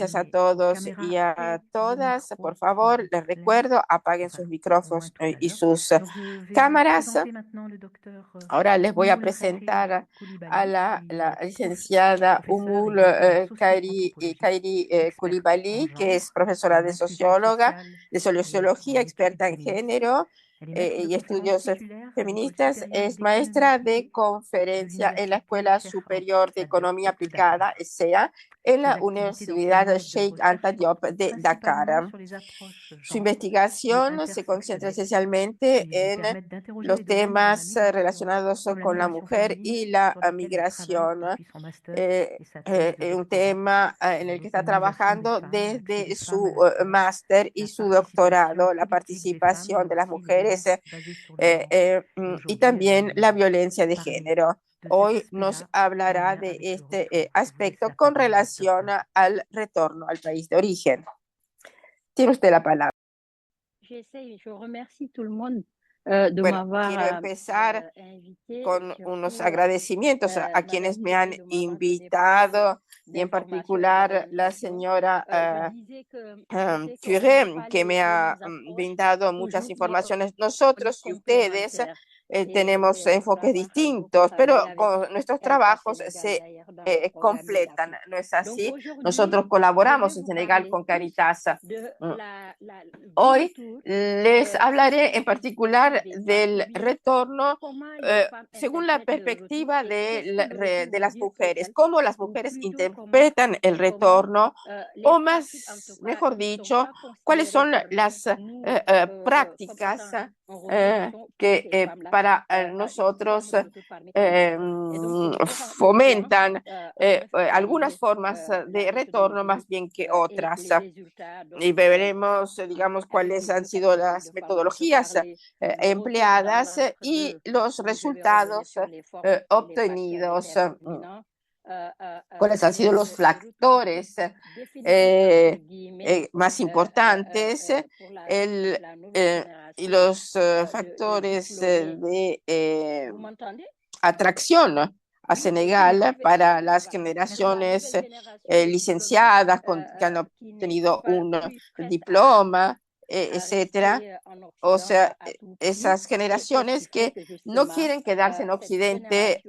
gracias a todos y a todas. Por favor, les recuerdo, apaguen sus micrófonos y sus cámaras. Ahora les voy a presentar a la licenciada Umul Kairi Coulibaly, que es profesora de sociología, experta en género y estudios feministas. Es maestra de conferencia en la Escuela Superior de Economía Aplicada, ESEA, en la Universidad Sheikh Anta Diop de Dakar. Su investigación se concentra esencialmente en los temas relacionados con la mujer y la migración, un tema en el que está trabajando desde su máster y su doctorado, la participación de las mujeres y también la violencia de género. Hoy nos hablará de este aspecto con relación al retorno al país de origen. Tiene usted la palabra. Bueno, quiero empezar con unos agradecimientos a quienes me han invitado y en particular la señora Curé, que me ha brindado muchas informaciones. Nosotros y ustedes tenemos enfoques distintos, pero con nuestros trabajos se completan, ¿no es así? Nosotros colaboramos en Senegal con Caritas. Hoy les hablaré en particular del retorno según la perspectiva de las mujeres, cómo las mujeres interpretan el retorno, o mejor dicho, cuáles son las prácticas que para nosotros fomentan algunas formas de retorno más bien que otras. Y veremos, digamos, cuáles han sido las metodologías empleadas y los resultados obtenidos. ¿Cuáles han sido los factores más importantes y los factores de atracción a Senegal para las generaciones licenciadas que han obtenido un diploma, etcétera? O sea, esas generaciones que no quieren quedarse en Occidente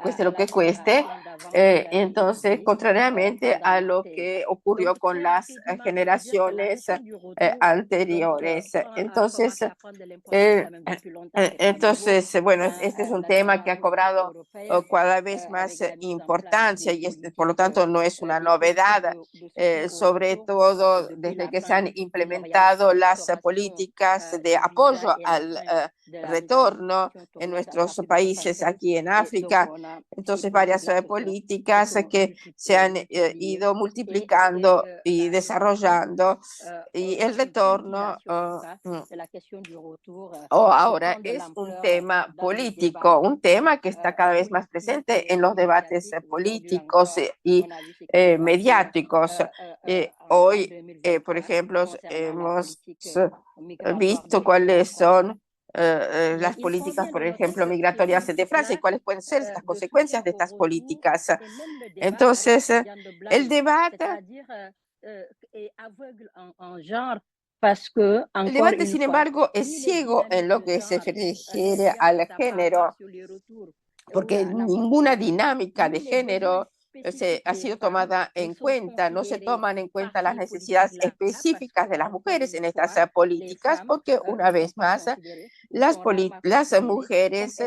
cueste lo que cueste. Entonces, contrariamente a lo que ocurrió con las generaciones anteriores. Entonces, bueno, este es un tema que ha cobrado cada vez más importancia y por lo tanto no es una novedad, sobre todo desde que se han implementado las políticas de apoyo al retorno en nuestros países aquí en África. Entonces, varias políticas que se han ido multiplicando y desarrollando, y el retorno ahora es un tema político, un tema que está cada vez más presente en los debates políticos y mediáticos. Hoy, por ejemplo, hemos visto cuáles son las políticas, por ejemplo, migratorias de Francia y cuáles pueden ser las consecuencias de estas políticas. Entonces, el debate, sin embargo, es ciego en lo que se refiere al género, porque ninguna dinámica de género ha sido tomada en cuenta, no se toman en cuenta las necesidades específicas de las mujeres en estas políticas, porque una vez más las mujeres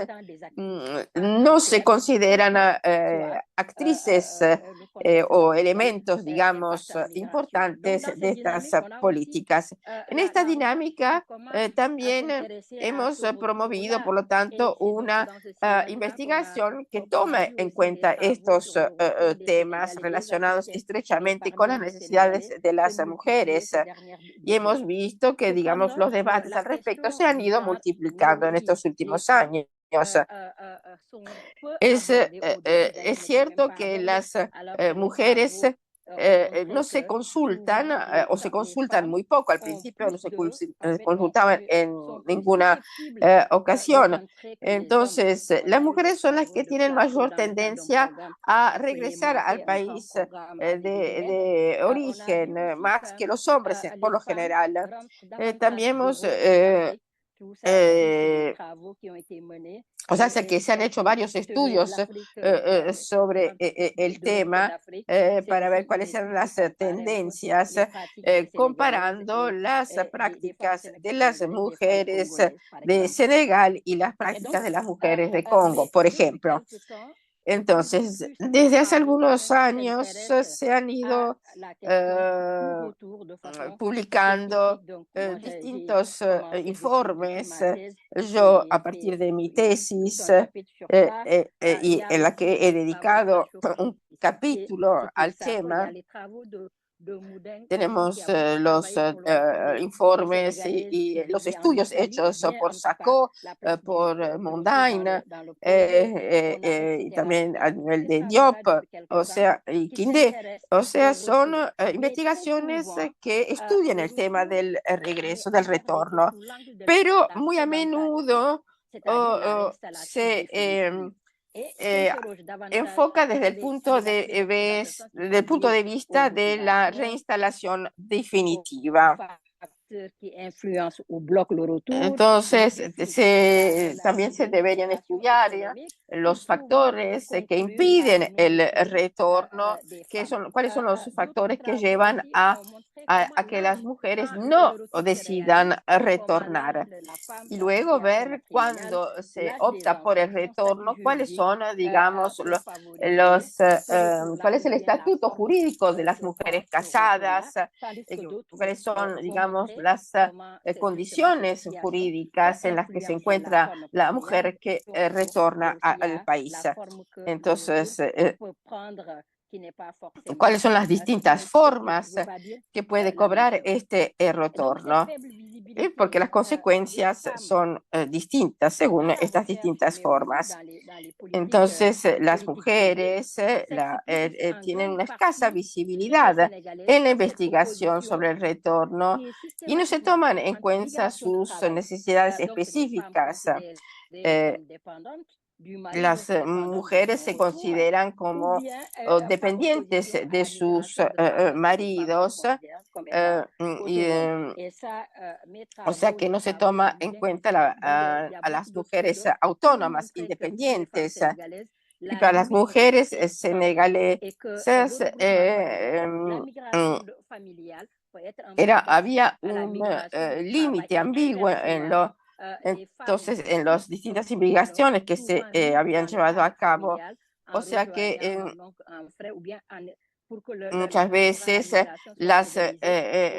no se consideran actrices o elementos, digamos, importantes de estas políticas. En esta dinámica también hemos promovido, por lo tanto, una investigación que tome en cuenta estos temas relacionados estrechamente con las necesidades de las mujeres. Y hemos visto que, digamos, los debates al respecto se han ido multiplicando en estos últimos años. Es cierto que las mujeres no se consultan o se consultan muy poco. Al principio no se consultaban en ninguna ocasión. Entonces, las mujeres son las que tienen mayor tendencia a regresar al país de origen, más que los hombres por lo general. También hemos o sea, que se han hecho varios estudios sobre el tema para ver cuáles eran las tendencias, comparando las prácticas de las mujeres de Senegal y las prácticas de las mujeres de Congo, por ejemplo. Entonces, desde hace algunos años se han ido publicando distintos informes. Yo, a partir de mi tesis, y en la que he dedicado un capítulo al tema, tenemos los informes y los estudios hechos por Sacco, por Mondain, y también a nivel de Diop, o sea, y Quindé. O sea, son investigaciones que estudian el tema del regreso, del retorno, pero muy a menudo se enfoca desde el punto de vista de la reinstalación definitiva. Entonces, también se deberían estudiar los factores que impiden el retorno, cuáles son los factores que llevan a que las mujeres no decidan retornar. Y luego ver cuando se opta por el retorno, cuáles son, digamos, cuál es el estatuto jurídico de las mujeres casadas, cuáles son, digamos, las condiciones jurídicas en las que se encuentra la mujer que retorna al país. Entonces, cuáles son las distintas formas que puede cobrar este retorno, porque las consecuencias son distintas según estas distintas formas. Entonces, las mujeres tienen una escasa visibilidad en la investigación sobre el retorno y no se toman en cuenta sus necesidades específicas. Las mujeres se consideran como dependientes de sus maridos, o sea que no se toma en cuenta a las mujeres autónomas, independientes. Y para las mujeres senegaleses había un límite ambiguo entonces en las distintas investigaciones que se habían llevado a cabo. O sea que muchas veces las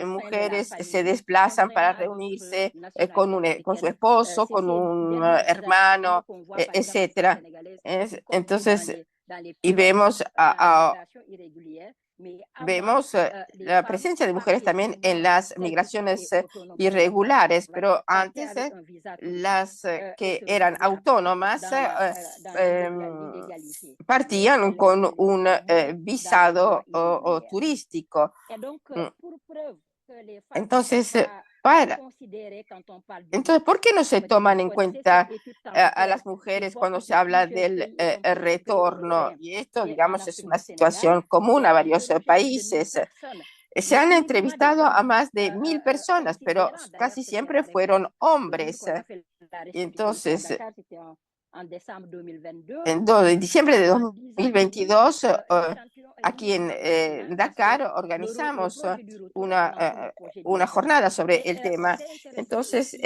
mujeres se desplazan para reunirse con su esposo, con un hermano, etcétera. Entonces, y vemos la presencia de mujeres también en las migraciones irregulares, pero antes las que eran autónomas partían con un visado turístico. Entonces, ¿por qué no se toman en cuenta a las mujeres cuando se habla del retorno? Y esto, digamos, es una situación común a varios países. Se han entrevistado a más de 1.000 personas, pero casi siempre fueron hombres. Y entonces, en diciembre de 2022, aquí en Dakar organizamos una jornada sobre el tema. Entonces,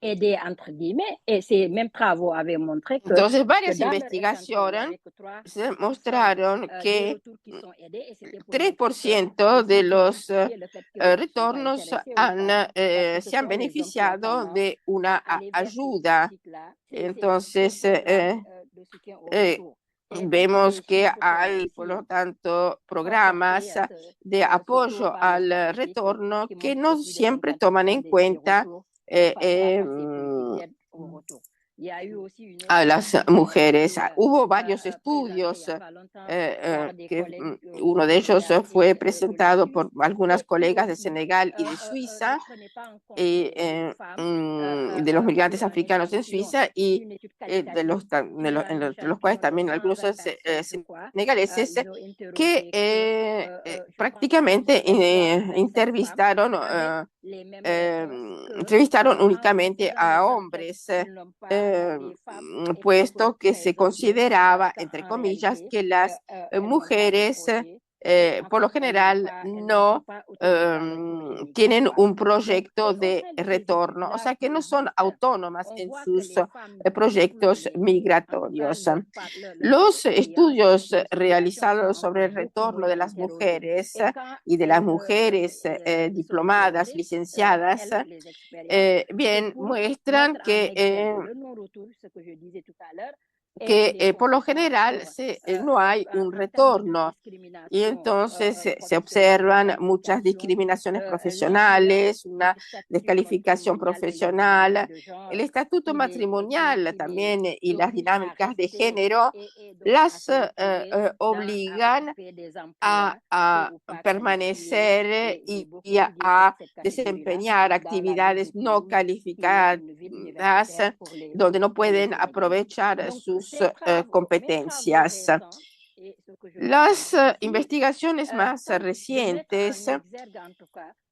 entonces varias investigaciones mostraron que 3% de los retornos se han beneficiado de una ayuda. Entonces, vemos que hay, por lo tanto, programas de apoyo al retorno que no siempre toman en cuenta a las mujeres. Hubo varios estudios, uno de ellos fue presentado por algunas colegas de Senegal y de Suiza, de los migrantes africanos en Suiza y entre los cuales también algunos senegaleses que prácticamente entrevistaron únicamente a hombres, puesto que se consideraba, entre comillas, que las mujeres por lo general no tienen un proyecto de retorno, o sea que no son autónomas en sus proyectos migratorios. Los estudios realizados sobre el retorno de las mujeres y de las mujeres diplomadas, licenciadas, bien muestran que por lo general no hay un retorno y entonces se observan muchas discriminaciones profesionales, una descalificación profesional, el estatuto matrimonial también y las dinámicas de género las obligan a permanecer y a desempeñar actividades no calificadas donde no pueden aprovechar sus competencias. Las investigaciones más recientes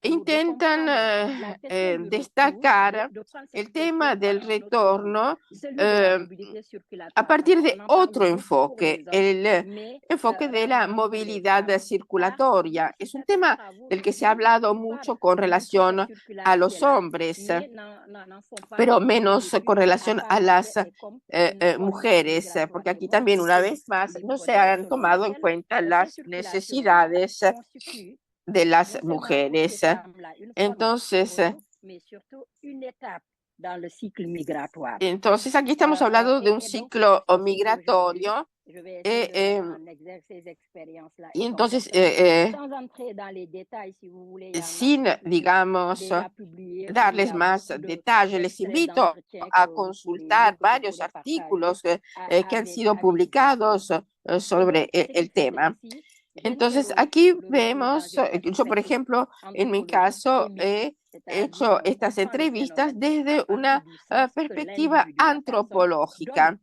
intentan destacar el tema del retorno a partir de otro enfoque, el enfoque de la movilidad circulatoria. Es un tema del que se ha hablado mucho con relación a los hombres, pero menos con relación a las mujeres, porque aquí también una vez más no se han tomado en cuenta las necesidades de las mujeres. Entonces, aquí estamos hablando de un ciclo migratorio y entonces sin, digamos, darles más detalles, les invito a consultar varios artículos que han sido publicados sobre el tema. Entonces, aquí vemos, yo por ejemplo, en mi caso, he hecho estas entrevistas desde una perspectiva antropológica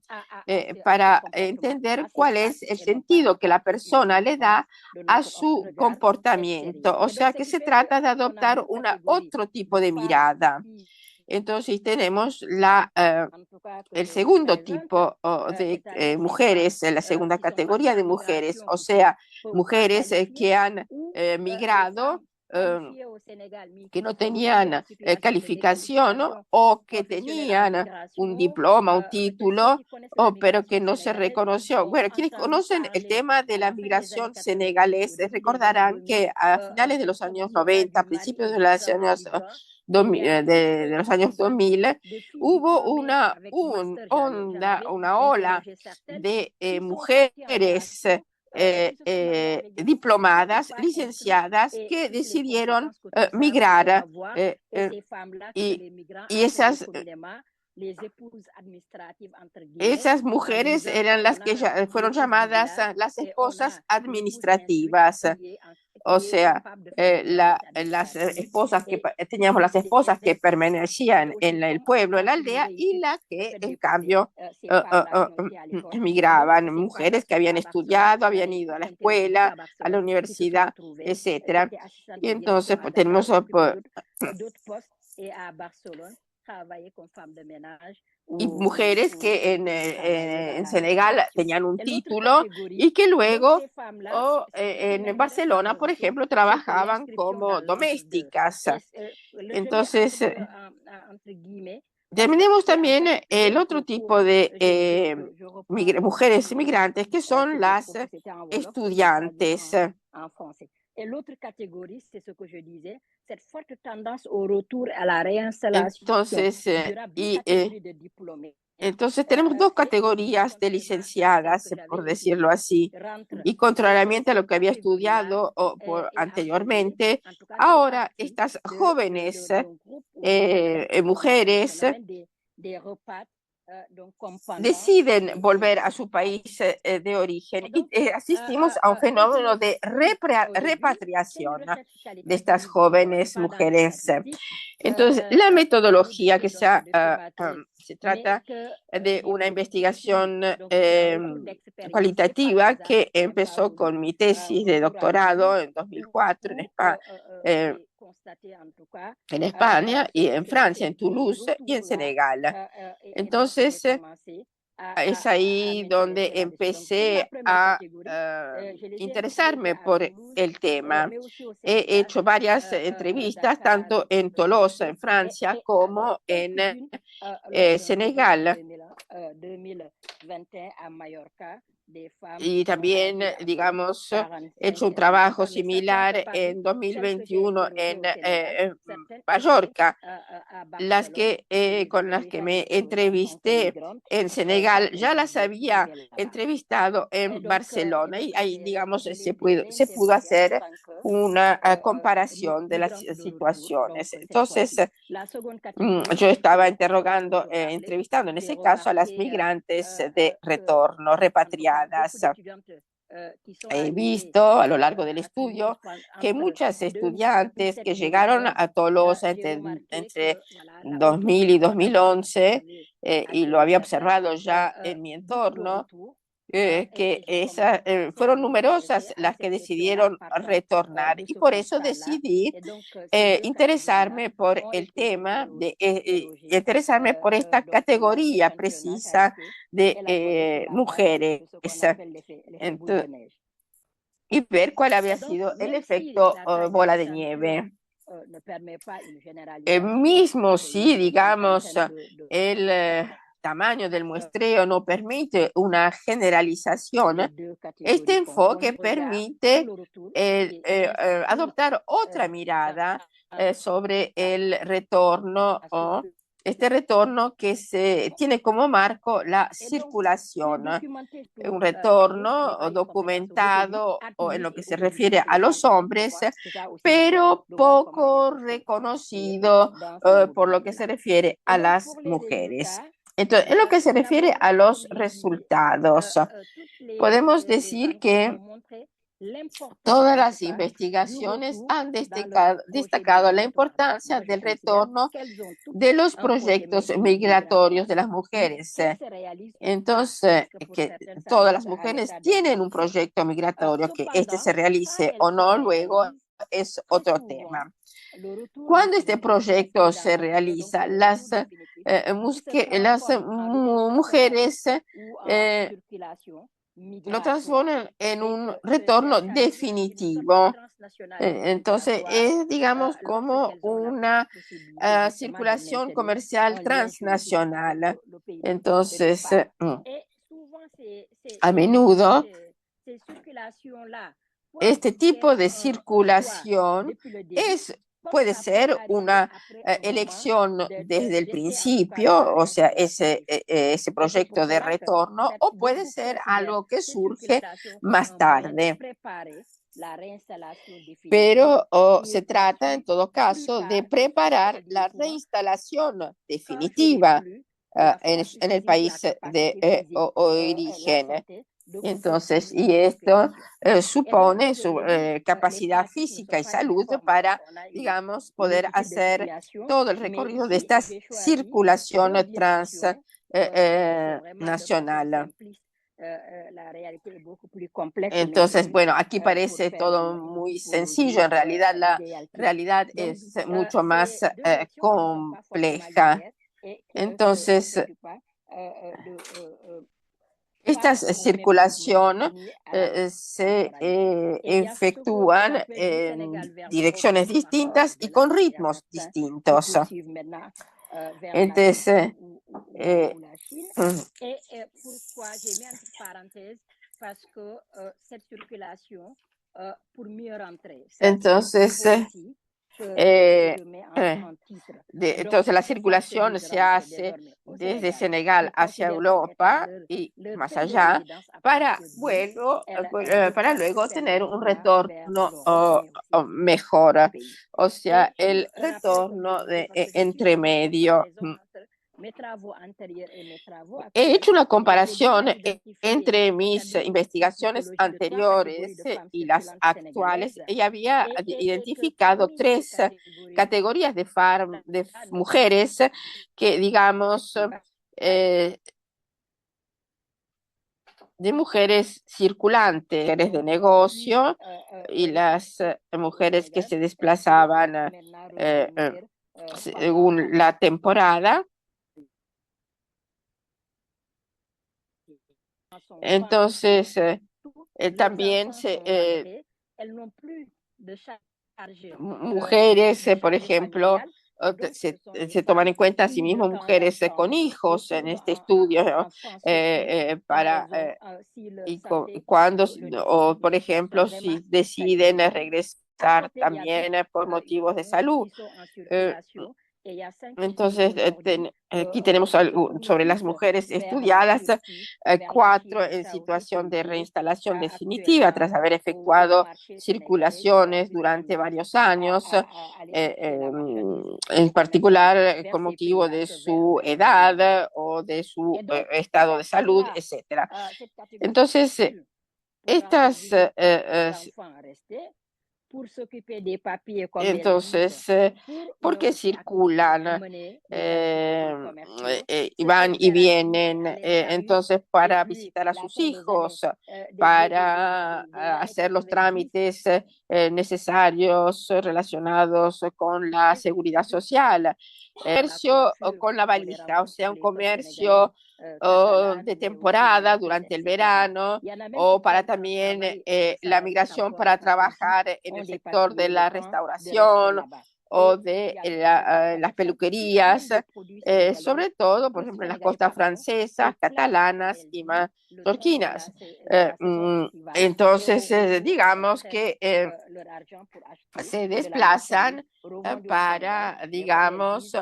para entender cuál es el sentido que la persona le da a su comportamiento. O sea, que se trata de adoptar otro tipo de mirada. Entonces tenemos el segundo tipo de mujeres, la segunda categoría de mujeres, o sea, mujeres que han migrado, que no tenían calificación, ¿no? O que tenían un diploma, un título, pero que no se reconoció. Bueno, quienes conocen el tema de la migración senegalesa recordarán que a finales de los años 90, a principios de los años de los años 2000, hubo una ola de mujeres diplomadas, licenciadas, que decidieron migrar y esas mujeres eran las que fueron llamadas las esposas administrativas. O sea, las esposas teníamos las esposas que permanecían en el pueblo, en la aldea, y las que en cambio emigraban, mujeres que habían estudiado, habían ido a la escuela, a la universidad, etcétera. Y entonces pues, tenemos y mujeres que en Senegal tenían un título y que luego en Barcelona, por ejemplo, trabajaban como domésticas. Entonces, tenemos también el otro tipo de mujeres inmigrantes que son las estudiantes. L'autre catégorie, c'est ce que je disais, cette forte tendance au retour à la réinstallation. Entonces tenemos dos categorías de licenciadas, por decirlo así, y contrariamente a lo que había estudiado anteriormente, ahora estas jóvenes mujeres deciden volver a su país de origen y asistimos a un fenómeno de repatriación de estas jóvenes mujeres. Entonces, la metodología que se trata de una investigación cualitativa que empezó con mi tesis de doctorado en 2004 en España y en Francia, en Toulouse y en Senegal. Entonces, es ahí donde empecé a interesarme por el tema. He hecho varias entrevistas, tanto en Tolosa, en Francia, como en Senegal. Y también, digamos, he hecho un trabajo similar en 2021 en Mallorca. Con las que me entrevisté en Senegal ya las había entrevistado en Barcelona y ahí, digamos, se pudo hacer una comparación de las situaciones. Entonces, yo estaba entrevistando en ese caso a las migrantes de retorno, repatriadas. He visto a lo largo del estudio que muchas estudiantes que llegaron a Tolosa entre 2000 y 2011, y lo había observado ya en mi entorno, fueron numerosas las que decidieron retornar y por eso decidí interesarme por el tema, interesarme por esta categoría precisa de mujeres. Entonces, y ver cuál había sido el efecto bola de nieve. Mismo si, digamos, el tamaño del muestreo no permite una generalización, este enfoque permite adoptar otra mirada sobre el retorno, este retorno que tiene como marco la circulación, un retorno documentado en lo que se refiere a los hombres, pero poco reconocido por lo que se refiere a las mujeres. Entonces, en lo que se refiere a los resultados, podemos decir que todas las investigaciones han destacado la importancia del retorno de los proyectos migratorios de las mujeres. Entonces, que todas las mujeres tienen un proyecto migratorio, que este se realice o no luego es otro tema. Cuando este proyecto se realiza, las mujeres lo transforman en un retorno definitivo. Entonces, es, digamos, como una circulación comercial transnacional. Entonces, a menudo, este tipo de circulación puede ser una elección desde el principio, o sea, ese proyecto de retorno, o puede ser algo que surge más tarde. Pero se trata, en todo caso, de preparar la reinstalación definitiva en el país de origen. Entonces, y esto supone su capacidad física y salud para, digamos, poder hacer todo el recorrido de esta circulación transnacional. Entonces, bueno, aquí parece todo muy sencillo, en realidad la realidad es mucho más compleja. Entonces, esta circulación se efectúan en direcciones distintas y con ritmos distintos. Entonces, entonces la circulación se hace desde Senegal hacia Europa y más allá para luego tener un retorno mejor, o sea, el retorno de entremedio. He hecho una comparación entre mis investigaciones anteriores y las actuales y había identificado tres categorías de mujeres que, digamos, de mujeres circulantes, mujeres de negocio y las mujeres que se desplazaban según la temporada. Entonces, también mujeres, por ejemplo, se toman en cuenta a sí mismo mujeres con hijos en este estudio, ¿no? Cuando, o por ejemplo, si deciden regresar también por motivos de salud. Entonces, aquí tenemos sobre las mujeres estudiadas, 4 en situación de reinstalación definitiva tras haber efectuado circulaciones durante varios años, en particular con motivo de su edad o de su estado de salud, etc. Entonces, estas ¿por qué circulan? Y van y vienen, entonces para visitar a sus hijos, para hacer los trámites necesarios relacionados con la seguridad social, comercio con la valija, o sea, un comercio de temporada durante el verano, o para también la migración para trabajar en el sector de la restauración o de las peluquerías, sobre todo, por ejemplo, en las costas francesas, catalanas y mallorquinas. Entonces, digamos que se desplazan para, digamos,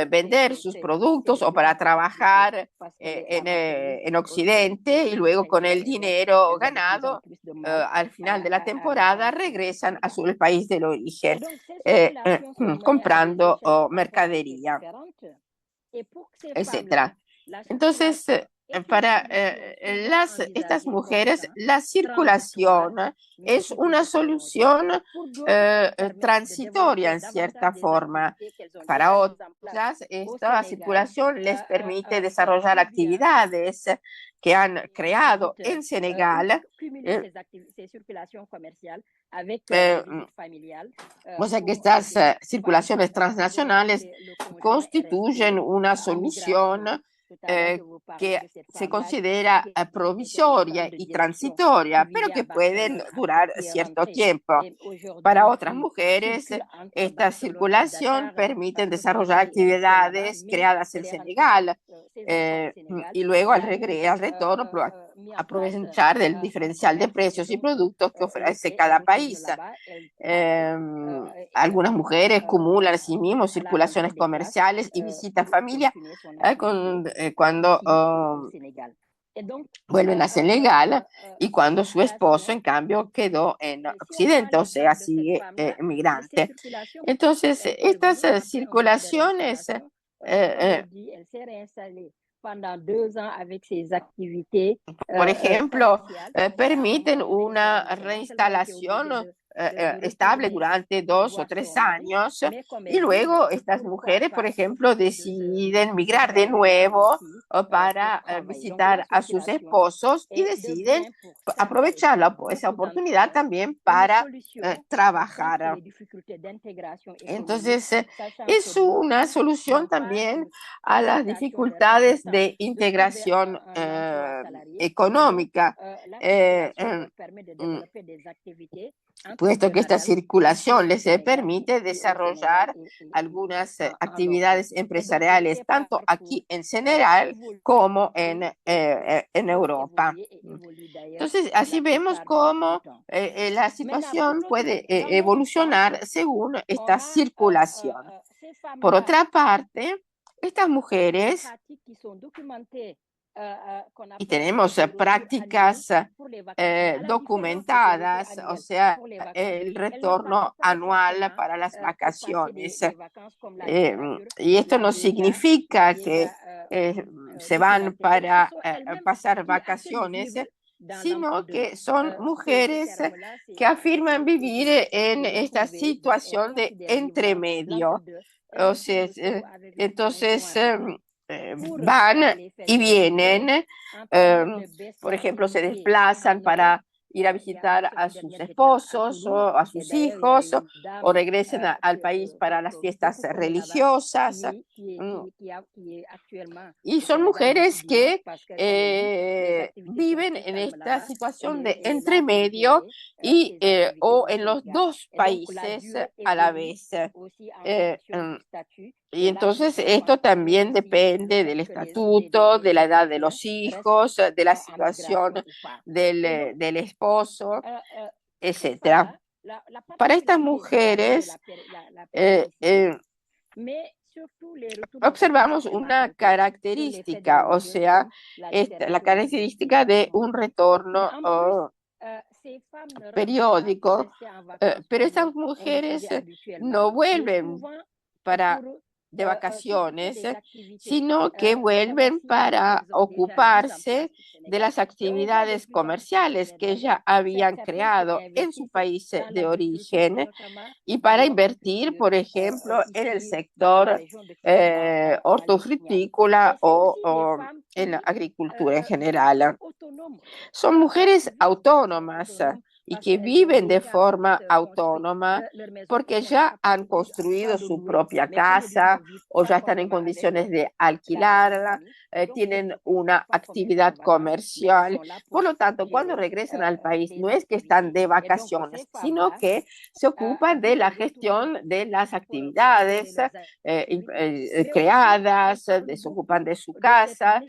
vender sus productos o para trabajar en Occidente, y luego con el dinero ganado al final de la temporada regresan a su país del origen comprando mercadería, etcétera. Entonces, para estas mujeres, la circulación es una solución transitoria en cierta forma. Para otras, esta circulación les permite desarrollar actividades que han creado en Senegal. O sea que estas circulaciones transnacionales constituyen una solución que se considera provisoria y transitoria, pero que pueden durar cierto tiempo. Para otras mujeres, esta circulación permite desarrollar actividades creadas en Senegal y luego al retorno aprovechar del diferencial de precios y productos que ofrece cada país. Algunas mujeres acumulan asimismo circulaciones comerciales y visitan familia cuando vuelven a Senegal y cuando su esposo, en cambio, quedó en Occidente, o sea, sigue migrante. Entonces, estas circulaciones por ejemplo, permiten una reinstalación estable durante 2 o 3 años, y luego estas mujeres, por ejemplo, deciden migrar de nuevo para visitar a sus esposos y deciden aprovechar esa oportunidad también para trabajar. Entonces, es una solución también a las dificultades de integración económica, puesto que esta circulación les permite desarrollar algunas actividades empresariales, tanto aquí en Senegal como en Europa. Entonces, así vemos cómo la situación puede evolucionar según esta circulación. Por otra parte, estas mujeres y tenemos prácticas documentadas, o sea, el retorno anual para las vacaciones. Y esto no significa que se van para pasar vacaciones, sino que son mujeres que afirman vivir en esta situación de entremedio. O sea, entonces van y vienen, por ejemplo, se desplazan para ir a visitar a sus esposos o a sus hijos, o regresan al país para las fiestas religiosas. Y son mujeres que viven en esta situación de entremedio o en los dos países a la vez. Y entonces esto también depende del estatuto, de la edad de los hijos, de la situación del esposo, etcétera. Para estas mujeres observamos una característica, o sea, la característica de un retorno periódico, pero estas mujeres no vuelven de vacaciones, sino que vuelven para ocuparse de las actividades comerciales que ya habían creado en su país de origen y para invertir, por ejemplo, en el sector hortofrutícola o en la agricultura en general. Son mujeres autónomas y que viven de forma autónoma porque ya han construido su propia casa o ya están en condiciones de alquilarla, tienen una actividad comercial. Por lo tanto, cuando regresan al país, no es que están de vacaciones, sino que se ocupan de la gestión de las actividades creadas, se ocupan de su casa.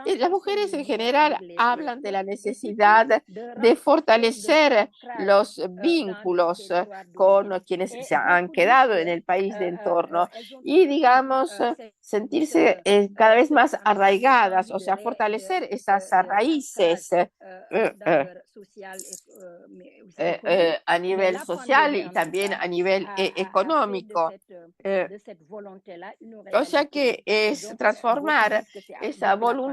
Las mujeres en general hablan de la necesidad de fortalecer los vínculos con quienes se han quedado en el país de entorno y, digamos, sentirse cada vez más arraigadas, o sea, fortalecer esas raíces a nivel social y también a nivel económico. O sea que es transformar esa voluntad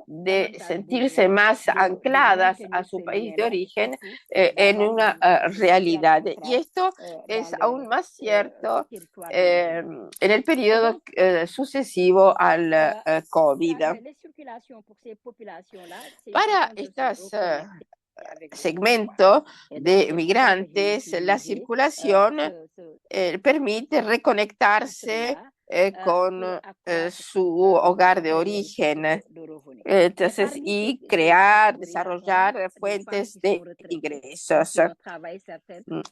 de sentirse más ancladas a su país de origen en una realidad. Y esto es aún más cierto en el periodo sucesivo al COVID. Para estos segmentos de migrantes, la circulación permite reconectarse con su hogar de origen. Entonces, y crear, desarrollar fuentes de ingresos.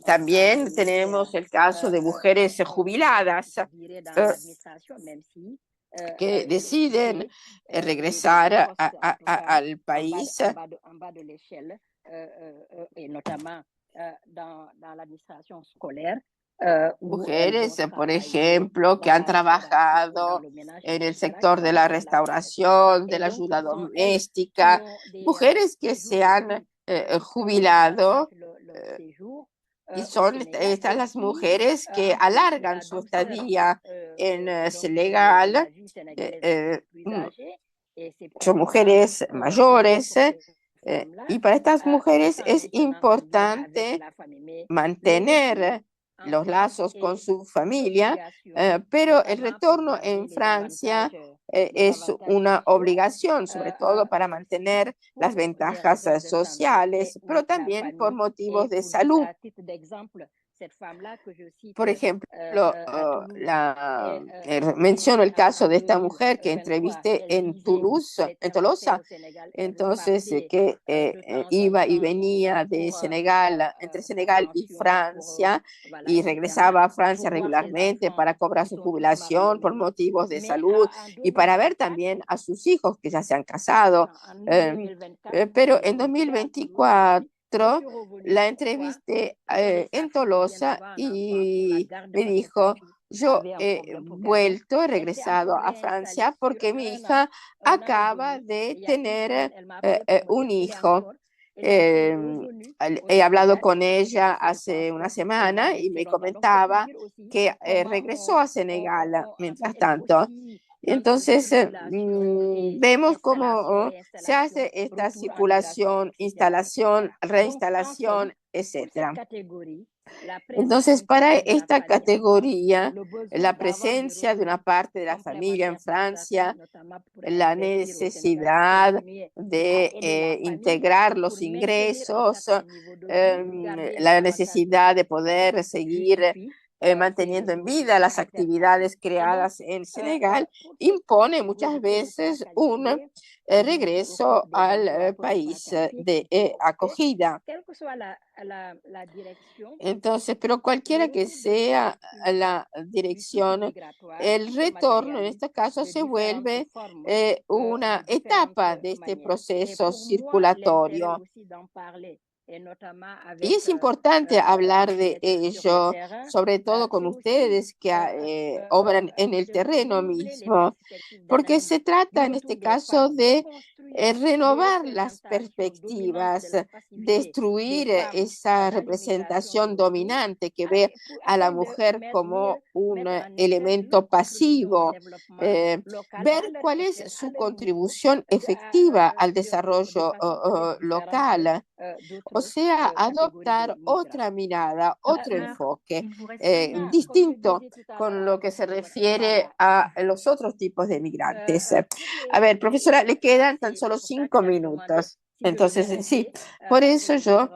También tenemos el caso de mujeres jubiladas que deciden regresar al país. Mujeres, por ejemplo, que han trabajado en el sector de la restauración, de la ayuda doméstica, mujeres que se han jubilado y son estas las mujeres que alargan su estadía en Senegal. Son mujeres mayores y para estas mujeres es importante mantener los lazos con su familia, pero el retorno en Francia es una obligación, sobre todo para mantener las ventajas sociales, pero también por motivos de salud. Por ejemplo, menciono el caso de esta mujer que entrevisté en Tolosa, entonces que iba y venía de Senegal, entre Senegal y Francia, y regresaba a Francia regularmente para cobrar su jubilación por motivos de salud y para ver también a sus hijos que ya se han casado. Pero en 2024 la entrevisté en Tolosa y me dijo, yo he vuelto, he regresado a Francia porque mi hija acaba de tener un hijo. He hablado con ella hace una semana y me comentaba que regresó a Senegal mientras tanto. Entonces, vemos cómo se hace esta circulación, instalación, reinstalación, etcétera. Entonces, para esta categoría, la presencia de una parte de la familia en Francia, la necesidad de integrar los ingresos, la necesidad de poder seguir manteniendo en vida las actividades creadas en Senegal, impone muchas veces un regreso al país de acogida. Entonces, pero cualquiera que sea la dirección, el retorno en este caso se vuelve una etapa de este proceso circulatorio. Y es importante hablar de ello, sobre todo con ustedes que obran en el terreno mismo, porque se trata en este caso de renovar las perspectivas, destruir esa representación dominante que ve a la mujer como un elemento pasivo, ver cuál es su contribución efectiva al desarrollo local. O sea, adoptar otra mirada, otro enfoque distinto con lo que se refiere a los otros tipos de migrantes. A ver, profesora, le quedan tan solo 5 minutos. Entonces, sí, por eso yo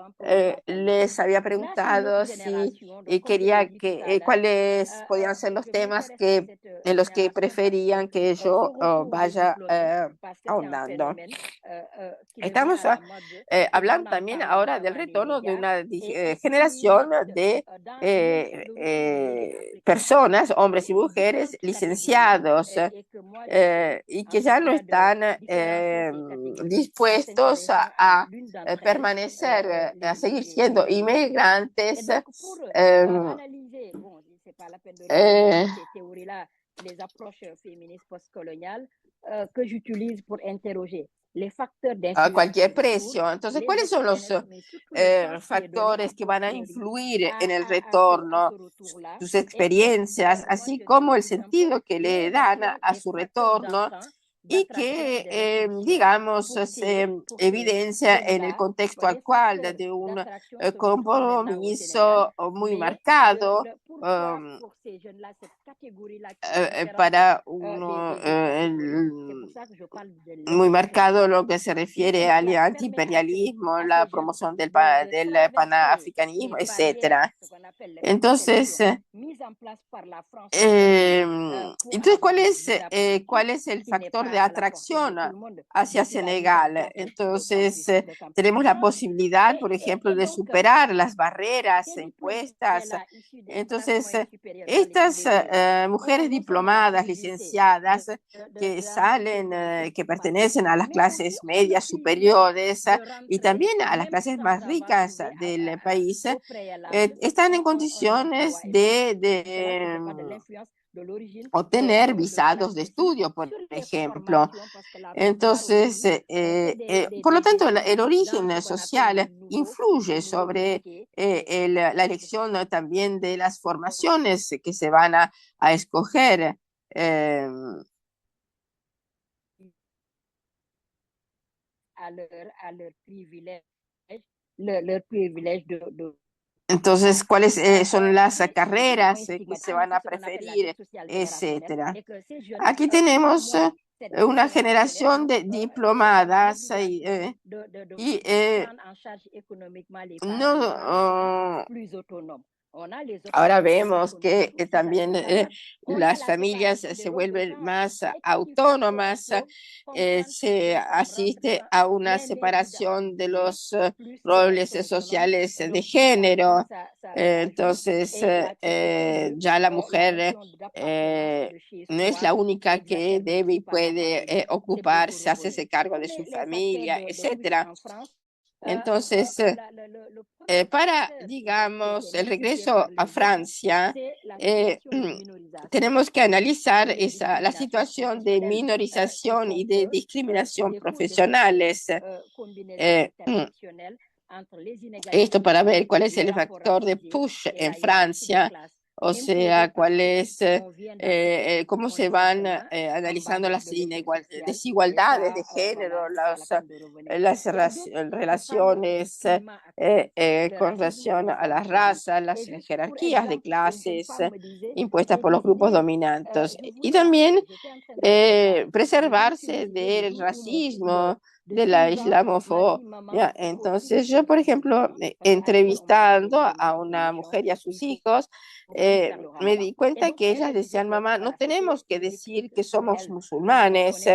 les había preguntado si quería que cuáles podían ser los temas en los que preferían que yo vaya ahondando. Estamos hablando también ahora del retorno de una generación de personas, hombres y mujeres, licenciados y que ya no están dispuestos a permanecer, a seguir siendo inmigrantes. Les approches féministes postcoloniales que j'utilise pour interroger a cualquier precio. Entonces, ¿cuáles son los factores que van a influir en el retorno? Sus experiencias, así como el sentido que le dan a su retorno y que, digamos, se evidencia en el contexto actual de un compromiso muy marcado para uno, muy marcado lo que se refiere al antiimperialismo, la promoción del panafricanismo, etcétera. Entonces, ¿cuál es el factor de atracción hacia Senegal? Entonces, tenemos la posibilidad, por ejemplo, de superar las barreras impuestas. Entonces, estas mujeres diplomadas, licenciadas, que salen, que pertenecen a las clases medias superiores y también a las clases más ricas del país, están en condiciones de obtener visados de estudio, por ejemplo. Entonces, por lo tanto, el origen social influye sobre la elección también de las formaciones que se van a escoger. Leur privilège de Entonces, ¿cuáles son las carreras que se van a preferir, etcétera? Aquí tenemos una generación de diplomadas y no. Ahora vemos que también las familias se vuelven más autónomas, se asiste a una separación de los roles sociales de género. Entonces, ya la mujer no es la única que debe y puede ocuparse, hacerse cargo de su familia, etcétera. Entonces, para, digamos, el regreso a Francia, tenemos que analizar la situación de minorización y de discriminación profesionales. Esto para ver cuál es el factor de push en Francia, o sea, cuál es, cómo se van analizando las desigualdades de género, las relaciones con relación a las razas, las jerarquías de clases impuestas por los grupos dominantes. Y también preservarse del racismo, de la islamofobia. Entonces yo, por ejemplo, entrevistando a una mujer y a sus hijos, me di cuenta que ellas decían: mamá, no tenemos que decir que somos musulmanes,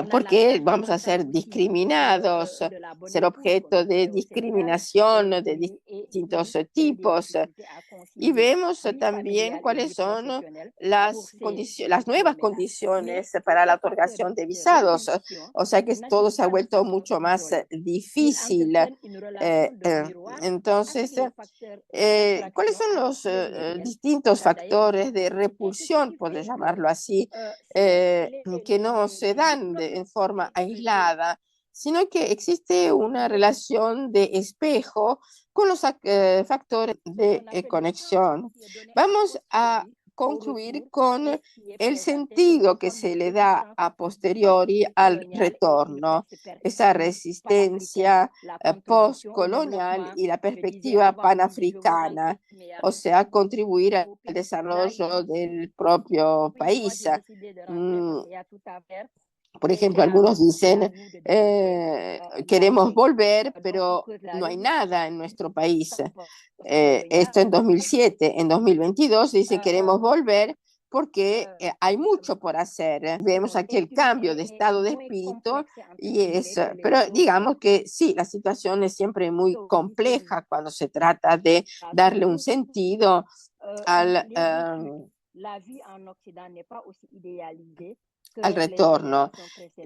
porque vamos a ser discriminados, ser objeto de discriminación de distintos tipos. Y vemos también cuáles son las nuevas condiciones para la otorgación de visados. O sea que todo se ha vuelto mucho más difícil. Entonces, ¿cuáles son los distintos factores de repulsión, por llamarlo así, que no se dan en forma aislada, sino que existe una relación de espejo con los factores de conexión? Vamos a concluir con el sentido que se le da a posteriori al retorno, esa resistencia postcolonial y la perspectiva panafricana, o sea, contribuir al desarrollo del propio país. Por ejemplo, algunos dicen, queremos volver, pero no hay nada en nuestro país. Esto en 2007. En 2022 dicen, queremos volver porque hay mucho por hacer. Vemos aquí el cambio de estado de espíritu pero digamos que sí, la situación es siempre muy compleja cuando se trata de darle un sentido al retorno.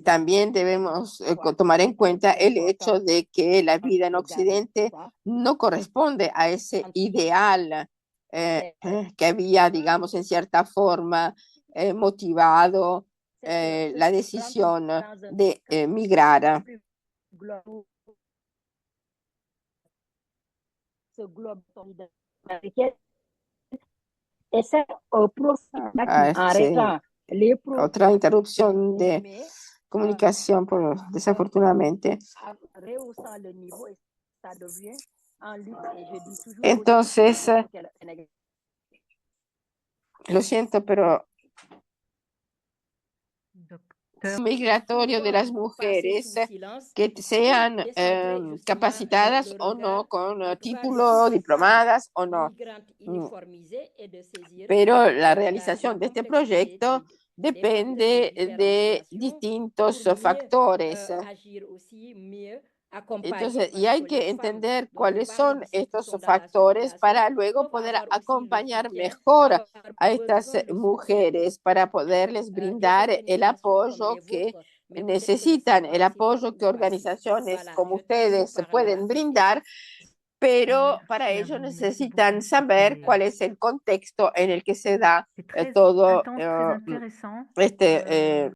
También debemos tomar en cuenta el hecho de que la vida en Occidente no corresponde a ese ideal que había, digamos, en cierta forma motivado la decisión de migrar. Otra interrupción de comunicación, desafortunadamente. Entonces, lo siento, pero migratorio de las mujeres que sean capacitadas o no, con título, diplomadas o no. Pero la realización de este proyecto depende de distintos factores. Entonces, y hay que entender cuáles son estos factores para luego poder acompañar mejor a estas mujeres, para poderles brindar el apoyo que necesitan, el apoyo que organizaciones como ustedes pueden brindar, pero para ello necesitan saber cuál es el contexto en el que se da todo este